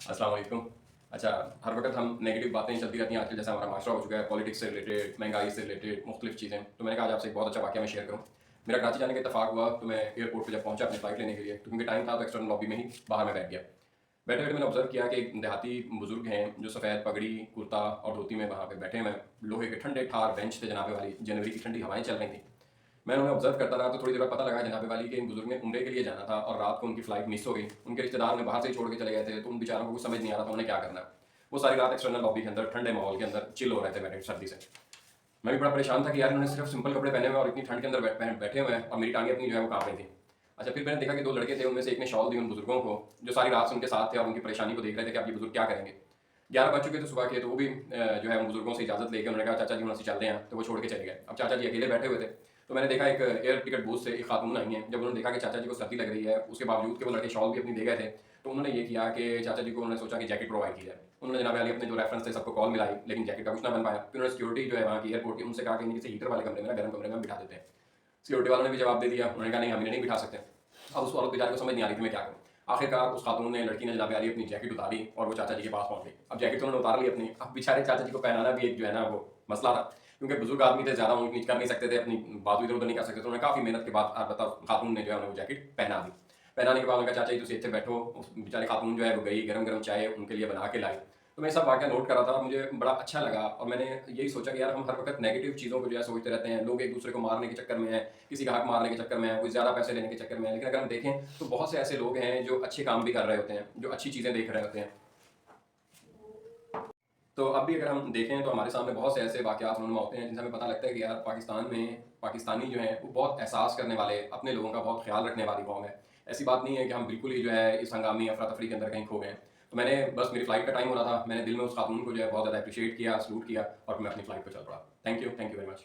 अस्सलाम वालेकुम। अच्छा, हर वक़्त हम नेगेटिव बातें चलती रहती हैं आजकल, जैसा हमारा माशरा हो चुका है, पॉलिटिक्स से रिलेटेड, महंगाई से रिलेटेड, मुख्तलिफ़ चीज़ें। तो मैंने कहा आज आपसे एक बहुत अच्छा वाक़या मैं शेयर करूँ। मेरा कराची जाने का इत्तेफ़ाक हुआ, तो मैं एयरपोर्ट पे जब पहुँचा अपनी फ़्लाइट लेने के लिए, तो क्योंकि टाइम था तो एक्सटर्नल लॉबी में ही बाहर मैं बैठ गया। बैठे-बैठे मैंने ऑब्ज़र्व किया कि एक देहाती बुज़ुर्ग हैं, जो सफ़ेद पगड़ी, कुर्ता और धोती में वहाँ पे बैठे हुए हैं। लोहे के ठंडे ठार बेंच थे जनाबे वाली, जनवरी की ठंडी हवाएँ चल रही थी। मैं उन्हें ऑब्ज़र्व करता रहा तो थोड़ी देर बाद पता लगा जनाबे वाली कि इन बुज़ुर्ग ने उम्रे के लिए जाना था और रात को उनकी फ़्लाइट मिस हो गई। उनके रिश्तेदार उन्हें बाहर से ही छोड़ के चले गए थे, तो उन बेचारों को कुछ समझ नहीं आ रहा था उन्हें क्या करना है। वो सारी रात एक्सटर्नल लॉबी के अंदर ठंडे माहौल के अंदर चिल हो रहे थे बैठे सर्दी से। मैं भी बड़ा परेशान था कि यार इन्होंने सिर्फ सिंपल कपड़े पहने हुए हैं और इतनी ठंड के अंदर बैठे हुए हैं और मेरी टाँगें अपनी जो है वो काँप रही थी। अच्छा, फिर मैंने देखा कि 2 लड़के थे, उनमें से एक ने शॉल दी उन बुज़ुर्गों को, जो सारी रात से उनके साथ थे और उनकी परेशानी को देख रहे थे कि अब ये बुज़ुर्ग क्या करेंगे। 11 बज चुके थे सुबह के, तो वो भी जो है उन बुज़ुर्गों से इजाज़त लेके उन्होंने कहा चाचा जी वहाँ से चलते हैं, तो वो छोड़ के चले गए। अब चाचा जी अकेले बैठे हुए थे, तो मैंने देखा एक एयर टिकट बूथ से एक खातून आई हैं। जब उन्होंने देखा कि चाचा जी को सर्दी लग रही है, उसके बावजूद कि वो लड़के शॉल भी अपनी दे गए थे, तो उन्होंने ये किया कि चाचा जी को उन्होंने सोचा कि जैकेट प्रोवाइड की जाए। उन्होंने जनाब वाली अपने जो रेफरेंस थे सबको कॉल मिलाई, लेकिन जैकेट का कुछ ना बन पाया। फिर उन्होंने सिक्योरिटी जो है वहाँ की एयरपोर्ट की उनसे कहा कि इन्हें किसी हीटर वाले कमरे में ना गर्म कमरे में बिठा देते हैं। सिक्योरिटी वालों ने भी जवाब दे दिया, उन्होंने कहा नहीं हम इन्हें नहीं बिठा सकते। अब उस औरत बेचारे को समझ नहीं आ रही थी मैं क्या करूँ। आखिरकार उस खातून ने, लड़की ने जनाब वाली अपनी जैकेट उतारी और वो चाचा जी के पास पहुँच गई। अब जैकेट तो उन्होंने उतार ली अपनी, अब बेचारे चाचा जी को पहनाना भी एक जो है ना वो मसला था, क्योंकि बुजुर्ग आदमी थे, ज़्यादा ऊँच नीच कर नहीं सकते थे, अपनी बाजू इधर उधर नहीं कर सकते थे। उन्होंने काफ़ी मेहनत के बाद अलबत्ता खातून ने जो है उन्हें वो जैकेट पहना दी। पहनाने के बाद उन्होंने कहा चाचा जी तुम इत्थे बैठो। उस बेचारे खातून जो है वो गई, गरम गरम चाय उनके लिए बना के लाई। तो मैं ये सब वाक़या नोट कर रहा था, मुझे बड़ा अच्छा लगा और मैंने यही सोचा कि यार हम हर वक़्त नेगेटिव चीज़ों को जो है सोचते रहते हैं। लोग एक-दूसरे को मारने के चक्कर में हैं, किसी का हक मारने के चक्कर में है, कोई ज़्यादा पैसे लेने के चक्कर में है। लेकिन अगर हम देखें तो बहुत से ऐसे लोग हैं जो अच्छे काम भी कर रहे होते हैं, जो अच्छी चीज़ें देख रहे होते हैं। तो अब भी अगर हम देखें तो हमारे सामने बहुत से ऐसे वाक़यात रूनुमा होते हैं जिनसे हमें पता लगता है कि यार पाकिस्तान में पाकिस्तानी जो हैं वो बहुत एहसास करने वाले, अपने लोगों का बहुत ख़्याल रखने वाली कौम है। ऐसी बात नहीं है कि हम बिल्कुल ही जो है इस हंगामी अफ़रा-तफ़री के अंदर कहीं खो गए हैं। तो मैंने बस मेरी फ़्लाइट का टाइम हो रहा था, मैंने दिल में उस खातून को जो है बहुत ज़्यादा एप्रिशिएट किया, सैल्यूट किया और मैं अपनी फ़्लाइट पे चल पड़ा। Thank you very much.